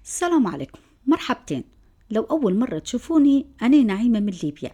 السلام عليكم، مرحبتين. لو أول مرة تشوفوني أنا نعيمة من ليبيا.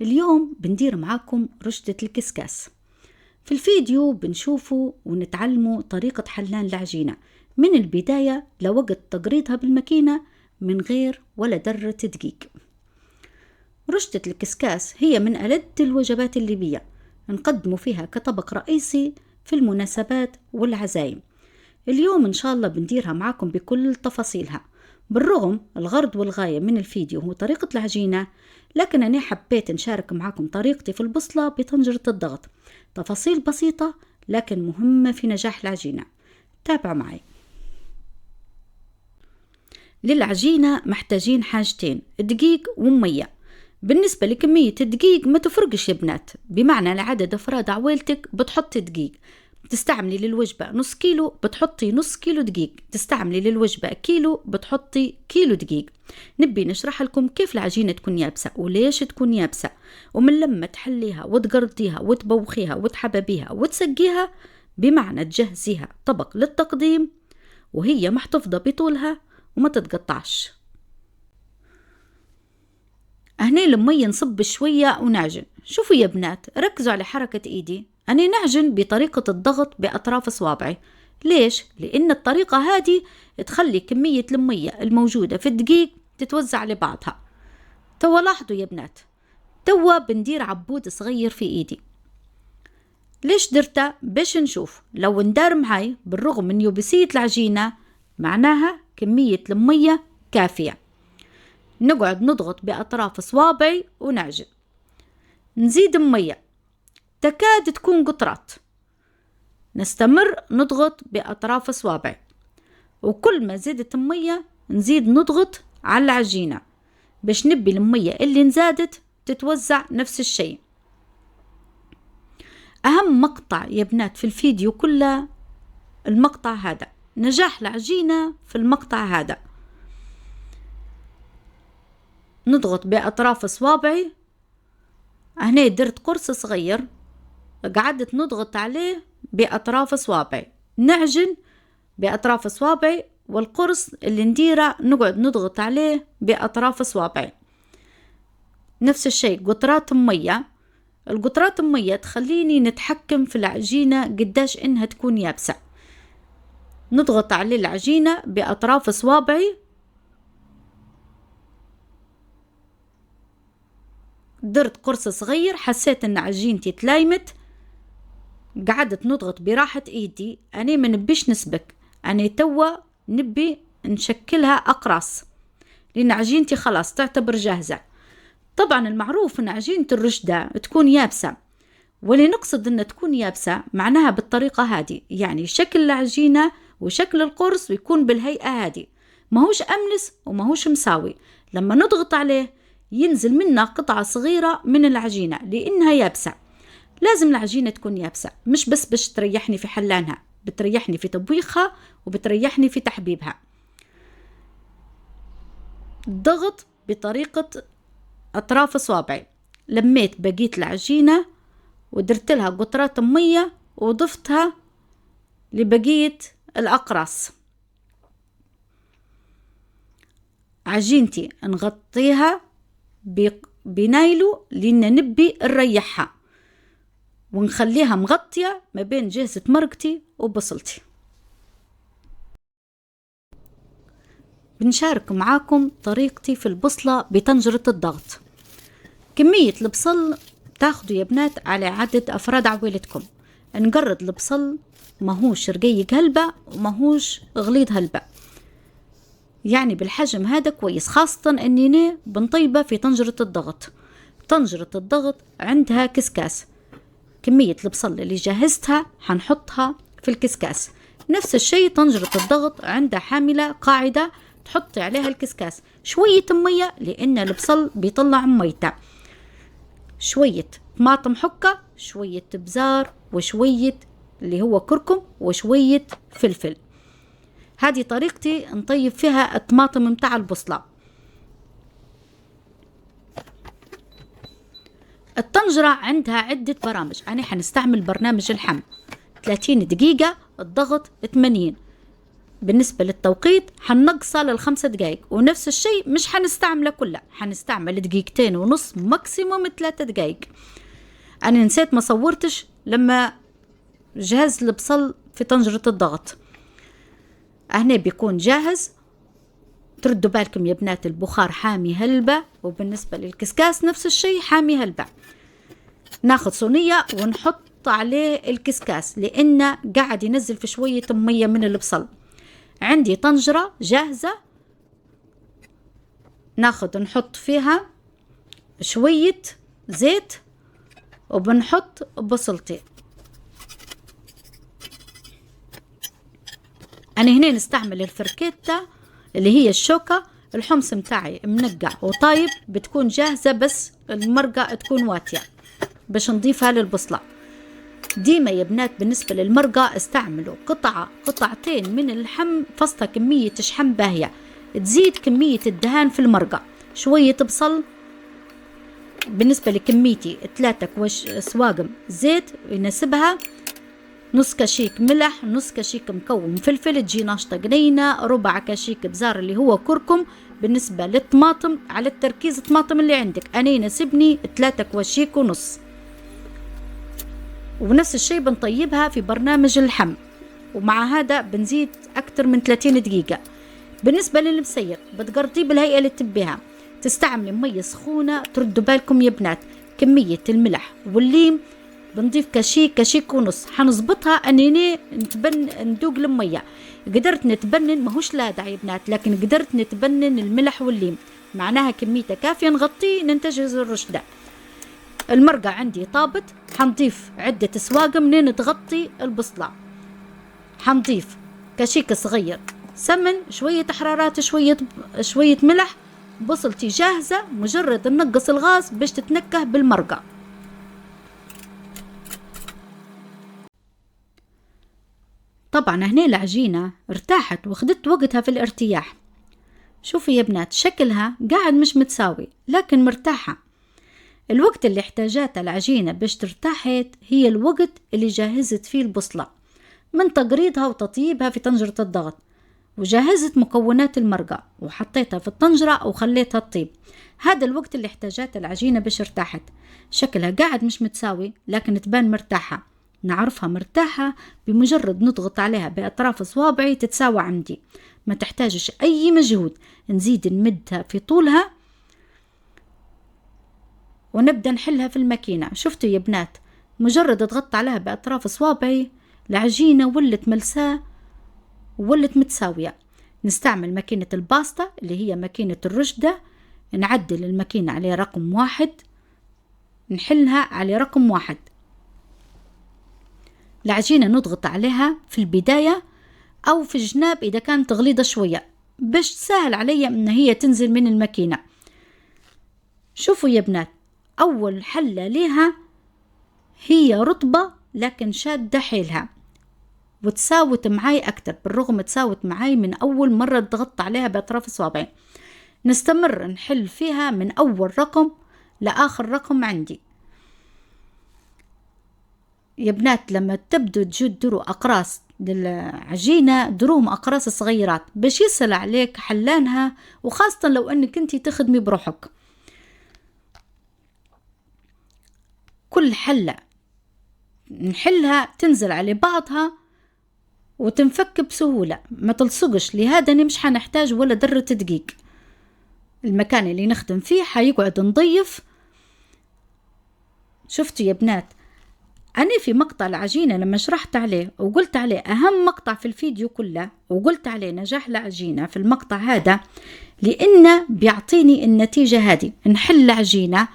اليوم بندير معاكم رشدة الكسكاس. في الفيديو بنشوفوا ونتعلموا طريقة حلان العجينة من البداية لوقت تقريضها بالماكينة من غير ولا درة دقيق. رشدة الكسكاس هي من ألذ الوجبات الليبية، نقدموا فيها كطبق رئيسي في المناسبات والعزايم. اليوم إن شاء الله بنديرها معاكم بكل تفاصيلها. بالرغم الغرض والغاية من الفيديو هو طريقة العجينة، لكن أنا حبيت نشارك معاكم طريقتي في البصلة بطنجرة الضغط. تفاصيل بسيطة لكن مهمة في نجاح العجينة. تابعوا معي. للعجينة محتاجين حاجتين: دقيق ومية. بالنسبة لكمية الدقيق ما تفرقش يا بنات، بمعنى لعدد أفراد عويلتك بتحطي دقيق. تستعملي للوجبة نص كيلو بتحطي نص كيلو دقيق، تستعملي للوجبة كيلو بتحطي كيلو دقيق. نبي نشرح لكم كيف العجينة تكون يابسة وليش تكون يابسة، ومن لما تحليها وتقرديها وتبوخيها وتحببيها وتسقيها، بمعنى تجهزيها طبق للتقديم وهي محتفظة بطولها وما تتقطعش. هنا المية نصب شوية ونعجن. شوفوا يا بنات، ركزوا على حركة ايدي، أنا نعجن بطريقة الضغط بأطراف صوابعي. ليش؟ لأن الطريقة هذه تخلي كمية المية الموجودة في الدقيق تتوزع لبعضها. توا لاحظوا يا بنات، توا بندير عبود صغير في ايدي. ليش درته؟ باش نشوف لو ندار معي بالرغم من يبسية العجينة معناها كمية المية كافية. نقعد نضغط بأطراف صوابعي ونعجن. نزيد مية تكاد تكون قطرات. نستمر نضغط بأطراف صوابعي، وكل ما زادت المية نزيد نضغط على العجينة باش نبي المية اللي نزادت تتوزع نفس الشيء. أهم مقطع يا بنات في الفيديو كله المقطع هذا، نجاح العجينة في المقطع هذا. نضغط بأطراف صوابعي. هنا درت قرص صغير قعدت نضغط عليه بأطراف صوابعي، نعجن بأطراف صوابعي، والقرص اللي نديره نقعد نضغط عليه بأطراف صوابعي. نفس الشيء قطرات مية. القطرات المية تخليني نتحكم في العجينة قداش إنها تكون يابسة. نضغط عليه العجينة بأطراف صوابعي. درت قرص صغير، حسيت ان عجينتي تلايمت، قعدت نضغط براحة ايدي. انا ما نبيش نسبك، انا توا نبي نشكلها اقراص لان عجينتي خلاص تعتبر جاهزة. طبعا المعروف ان عجينة الرشدة تكون يابسة، واللي نقصد ان تكون يابسة معناها بالطريقة هذه، يعني شكل العجينة وشكل القرص يكون بالهيئة هذه، ماهوش املس وماهوش مساوي. لما نضغط عليه ينزل منا قطعة صغيرة من العجينة لأنها يابسة. لازم العجينة تكون يابسة، مش بس باش تريحني في حلانها، بتريحني في تبويخها وبتريحني في تحبيبها. ضغط بطريقة أطراف صوابعي. لميت بقية العجينة ودرت لها قطرات مية وضفتها لبقية الأقراص. عجينتي نغطيها بنايلو لأن نبي نريحها ونخليها مغطية ما بين جهزة مرقتي وبصلتي. بنشارك معاكم طريقتي في البصلة بطنجرة الضغط. كمية البصل تاخدوا يا بنات على عدد أفراد عويلتكم. نقرد البصل ماهوش رقيق هلبة وماهوش غليظ هلبة، يعني بالحجم هذا كويس، خاصة أني بنطيبة في طنجرة الضغط. طنجرة الضغط عندها كسكاس، كمية البصل اللي جهزتها حنحطها في الكسكاس. نفس الشيء طنجرة الضغط عندها حاملة قاعدة تحطي عليها الكسكاس. شوية مية لأن البصل بيطلع ميته، شوية طماطم حكة، شوية بزار، وشوية اللي هو كركم، وشوية فلفل. هذه طريقتي نطيب فيها الطماطم متاع البصلة. الطنجرة عندها عدة برامج، أنا حنستعمل برنامج الحم 30 دقيقة، الضغط 80. بالنسبة للتوقيت حنقصها ل5 دقايق، ونفس الشيء مش حنستعمله كله، حنستعمل 2.5 دقيقة ماكسيموم 3 دقايق. أنا نسيت ما صورتش لما جهز البصل في طنجرة الضغط، هنا بيكون جاهز. تردوا بالكم يا بنات البخار حامي هلبة، وبالنسبة للكسكاس نفس الشيء حامي هلبة. ناخد صينية ونحط عليه الكسكاس لأنه قاعد ينزل في شوية مية من البصل. عندي طنجرة جاهزة، ناخد نحط فيها شوية زيت وبنحط بصلتين. أنا هنا نستعمل الفركيتا اللي هي الشوكة. الحمص متاعي منقع وطايب، بتكون جاهزة بس المرقة تكون واتية باش نضيفها للبصلة. ديما يا بنات بالنسبة للمرقة استعملوا قطعتين من اللحم، فصلة كمية شحم باهية تزيد كمية الدهان في المرقة. شوية بصل بالنسبة لكميتي 3 سواقم زيت يناسبها، نص كشيك ملح، نص كشيك مكون فلفل تجي ناشطة جنينة، ربع كشيك بزار اللي هو كركم. بالنسبة للطماطم على التركيز الطماطم اللي عندك، أنا يناسبني 3 كواشيك ونص. ونفس الشيء بنطيبها في برنامج اللحم، ومع هذا بنزيد أكتر من 30 دقيقة. بالنسبة للمسير بتقرطيه بالهيئة اللي تبيها، تستعملي مية سخونة. تردوا بالكم يا بنات كمية الملح والليم بنضيف كشيك ونص، حنظبطها أنني ندوق المية. قدرت نتبنن ماهوش لادع يا بنات، لكن قدرت نتبنن الملح والليم، معناها كميته كافية نغطيه ننتجز الرشدة. المرقة عندي طابت، حنضيف عدة سواقة منين تغطي البصلة. حنضيف كشيك صغير سمن، شوية حرارات، شوية ملح. بصلتي جاهزة، مجرد ننقص الغاز باش تتنكه بالمرقة. طبعا هنا العجينة ارتاحت واخدت وقتها في الارتياح. شوفي يا بنات شكلها قاعد مش متساوي لكن مرتاحة. الوقت اللي احتاجته العجينة باش ترتاحت هي الوقت اللي جهزت فيه البصلة من تقريضها وتطيبها في طنجرة الضغط، وجهزت مكونات المرقة وحطيتها في الطنجرة وخليتها تطيب. هذا الوقت اللي احتاجته العجينة باش ارتاحت. شكلها قاعد مش متساوي لكن تبان مرتاحة. نعرفها مرتاحة بمجرد نضغط عليها بأطراف صوابعي تتساوى عندي، ما تحتاجش أي مجهود. نزيد نمدها في طولها ونبدأ نحلها في الماكينة. شفتوا يا بنات مجرد اضغط عليها بأطراف صوابعي العجينة ولت ملساة وولت متساوية. نستعمل ماكينة الباستا اللي هي ماكينة الرشدة، نعدل الماكينة على رقم 1، نحلها على رقم 1. العجينة نضغط عليها في البداية أو في الجناب إذا كانت غليظة شوية باش تسهل عليا إن هي تنزل من الماكينة. شوفوا يا بنات أول حلة ليها هي رطبة لكن شادة حيلها وتساوت معاي أكتر، بالرغم تساوت معاي من أول مرة ضغطت عليها بأطراف صوابعي. نستمر نحل فيها من أول رقم لآخر رقم عندي. يا بنات لما تبدو تدروا أقراص للعجينة دروهم أقراص صغيرات باش يسهل عليك حلانها، وخاصة لو أنك انتي تخدمي بروحك. كل حلة نحلها تنزل على بعضها وتنفك بسهولة ما تلصقش. لهذا مش حنحتاج ولا ذرة دقيق. المكان اللي نخدم فيه حيقعد نضيف. شفتوا يا بنات أنا في مقطع العجينة لما شرحت عليه وقلت عليه أهم مقطع في الفيديو كله، وقلت عليه نجاح العجينة في المقطع هذا لأنه بيعطيني النتيجة هذه. نحل العجينة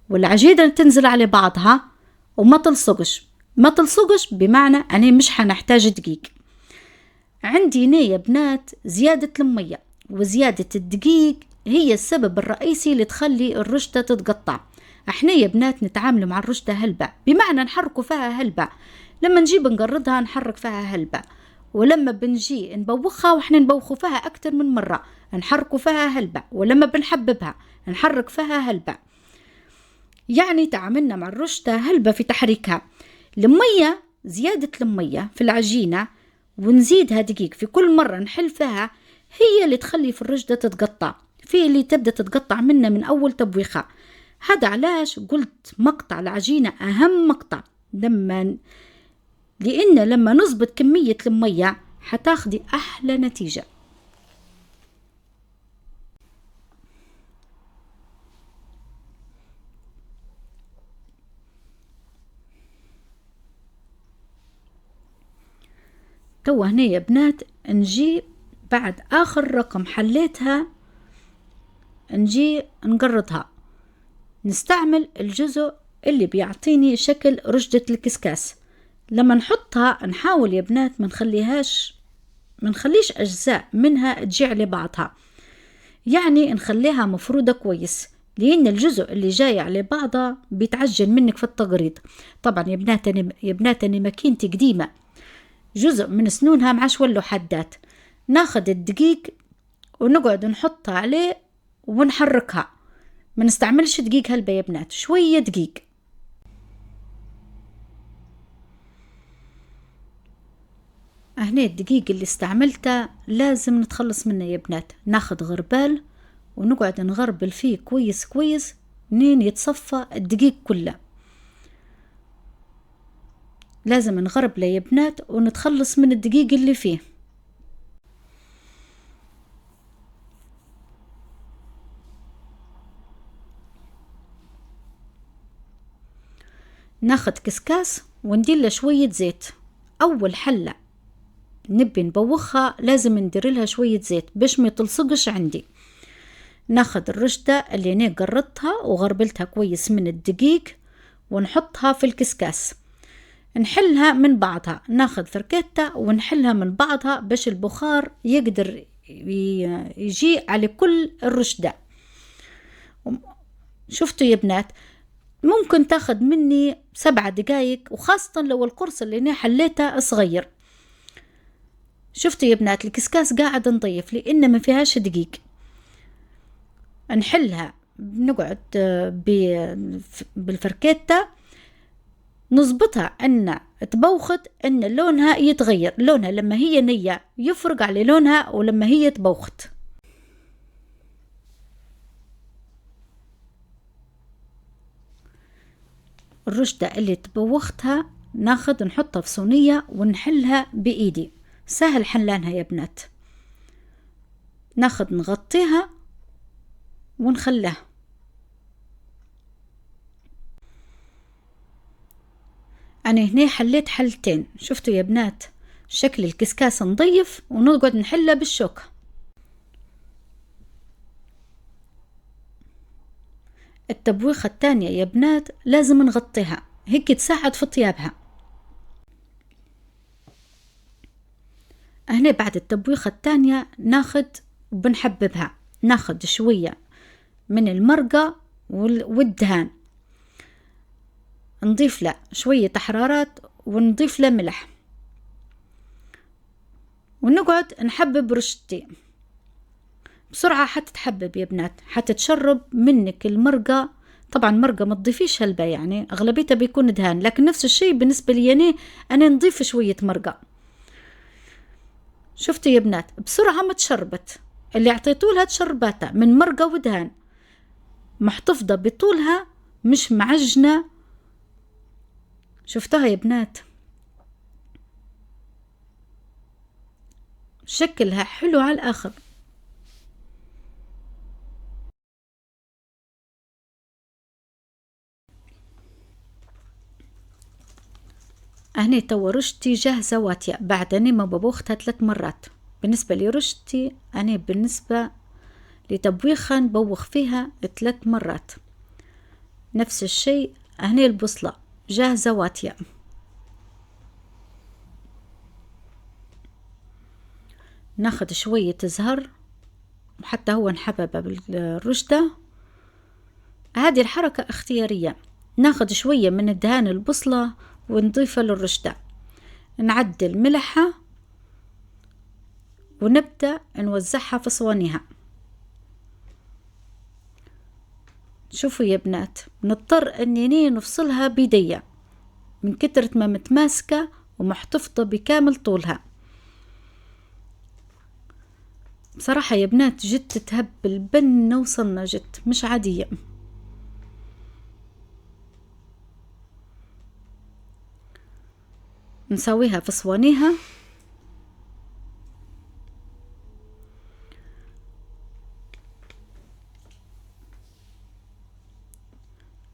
والعجينة تنزل على بعضها وما تلصقش. ما تلصقش بمعنى أنا مش حنحتاج دقيق. عندي هنا يا بنات زيادة المية وزيادة الدقيق هي السبب الرئيسي اللي تخلي الرشدة تتقطع. احنا يا بنات نتعامل مع الرشدة هلبة، بمعنى نحركوا فيها هلبة. لما نجيب نقردها نحرك فيها هلبة، ولما بنجي نبوخها وإحنا نبوخوا فيها أكتر من مرة نحركوا فيها هلبة، ولما بنحببها نحرك فيها هلبة. يعني تعاملنا مع الرشدة هلبة في تحريكها. المية زيادة المية في العجينة ونزيدها دقيق. في كل مرة نحل فيها هي اللي تخلي في الرشدة تتقطع، في اللي تبدأ تتقطع منها من أول تبويخة. هذا علاش قلت مقطع العجينة أهم مقطع، لأن لما نظبط كمية المية حتاخدي أحلى نتيجة. تو هنا يا بنات نجي بعد آخر رقم حليتها، نجي نقرضها، نستعمل الجزء اللي بيعطيني شكل رشدة الكسكاس. لما نحطها نحاول يا بنات ما نخليش أجزاء منها تجي على بعضها، يعني نخليها مفرودة كويس، لأن الجزء اللي جاي على بعضها بيتعجن منك في التقريض. طبعا يا بناتني ماكينتي قديمة، جزء من سنونها معاش ولو حدات. ناخد الدقيق ونقعد نحطها عليه ونحركها، ما نستعملش دقيق هلبة يا بنات، شوية دقيق. هنا الدقيق اللي استعملته لازم نتخلص منه يا بنات. ناخد غربال ونقعد نغربل فيه كويس كويس منين يتصفى الدقيق كله. لازم نغربله يا بنات ونتخلص من الدقيق اللي فيه. ناخد كسكاس وندير له شوية زيت. أول حلة نبي نبوخها لازم ندير لها شوية زيت باش ما تلصقش عندي. ناخد الرشدة اللي أنا قرطتها وغربلتها كويس من الدقيق ونحطها في الكسكاس، نحلها من بعضها. ناخد فركتة ونحلها من بعضها باش البخار يقدر يجي على كل الرشدة. شفتوا يا بنات ممكن تاخد مني 7 دقايق، وخاصة لو القرص اللي أنا حليته صغير. شفتوا يا بنات الكسكاس قاعد نضيف لأن ما فيهاش دقيق. نحلها نقعد بالفركتة نظبطها أن تبوخت، أن لونها يتغير، لونها لما هي نية يفرق على لونها ولما هي تبوخت. الرشدة اللي تبوختها ناخد نحطها في صينية ونحلها بإيدي، سهل حلانها يا بنات. ناخد نغطيها ونخليها. أنا هنا حليت حلتين، شفتوا يا بنات شكل الكسكاس نضيف ونقعد نحلها بالشوكة. التبويخة الثانية يا بنات لازم نغطيها هيك تساعد في طيابها. هنا بعد التبويخة الثانية ناخد وبنحببها، ناخد شوية من المرقة والدهان، نضيف له شوية حرارات ونضيف له ملح ونقعد نحبب رشدتي بسرعة حتى تحبب يا بنات، حتى تشرب منك المرقة. طبعا مرقة ما تضيفيش هلبة، يعني أغلبيتها بيكون دهان، لكن نفس الشيء بالنسبة لي أنا نضيف شوية مرقة. شفتوا يا بنات بسرعة ما تشربت، اللي اعطيتولها تشرباتها من مرقة ودهان، محتفظة بطولها مش معجنة. شفتها يا بنات شكلها حلو على الآخر. هنا توا رشتي جاهزة واتية بعد أني ما ببوختها 3 مرات. بالنسبة لرشتي أنا بالنسبة لتبويخها نبوخ فيها 3 مرات. نفس الشيء هنا البصلة جاهزة واتية. ناخد شوية زهر حتى هو نحببه بالرشدة، هذه الحركة اختيارية. ناخد شوية من الدهان البصلة ونضيفها للرشدة، نعدل ملحها ونبدأ نوزعها في صوانيها. شوفوا يا بنات نضطر اني نفصلها بيديا من كترة ما متماسكة ومحتفظة بكامل طولها. بصراحة يا بنات جت تهبل بن وصلنا، جت مش عادية. نسويها في صوانيها.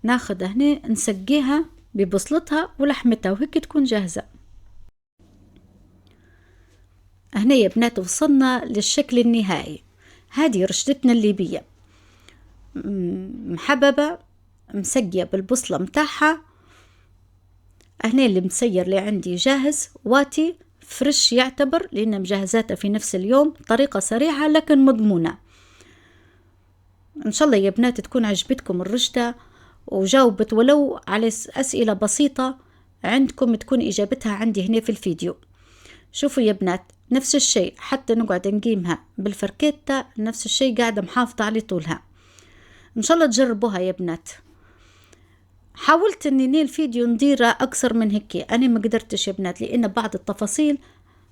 ناخد هنا نسقيها ببصلتها ولحمتها وهيك تكون جاهزة. هنا يا بنات وصلنا للشكل النهائي. هذه رشدتنا الليبية محببة مسقية بالبصلة متاعها. هنا اللي مسير اللي عندي جاهز واتي فريش يعتبر، لأن مجهزاتها في نفس اليوم، طريقة سريعة لكن مضمونة. إن شاء الله يا بنات تكون عجبتكم الرشدة وجاوبت ولو على أسئلة بسيطة عندكم تكون إجابتها عندي هنا في الفيديو. شوفوا يا بنات نفس الشيء، حتى نقعد نقيمها بالفركيتة نفس الشيء قاعدة محافظة على طولها. إن شاء الله تجربوها يا بنات. حاولت اني الفيديو نديره اكثر من هيك، انا ما قدرتش يا بنات لان بعض التفاصيل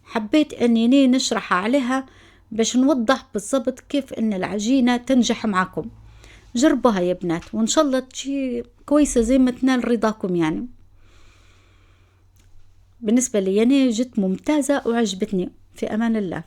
حبيت اني نشرح عليها باش نوضح بالضبط كيف ان العجينة تنجح معكم. جربوها يا بنات وان شاء الله تجي كويسة زي ما تنال رضاكم. يعني بالنسبة لي أنا جت ممتازة وعجبتني. في امان الله.